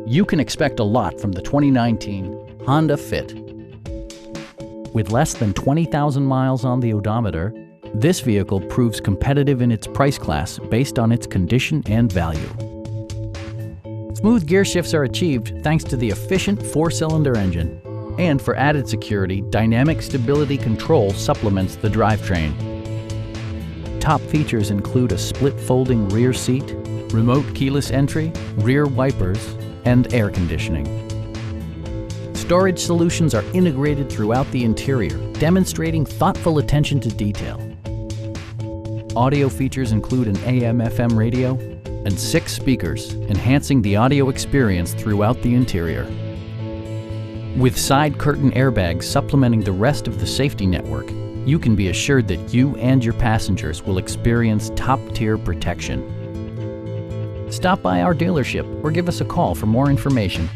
You can expect a lot from the 2019 Honda Fit. With less than 20,000 miles on the odometer, this vehicle proves competitive in its price class based on its condition and value. Smooth gear shifts are achieved thanks to the efficient 4-cylinder engine. And for added security, dynamic stability control supplements the drivetrain. Top features include a split folding rear seat, remote keyless entry, rear wipers, and air conditioning. Storage solutions are integrated throughout the interior, demonstrating thoughtful attention to detail. Audio features include an AM/FM radio and 6 speakers, enhancing the audio experience throughout the interior. With side curtain airbags supplementing the rest of the safety network, you can be assured that you and your passengers will experience top-tier protection. Stop by our dealership or give us a call for more information.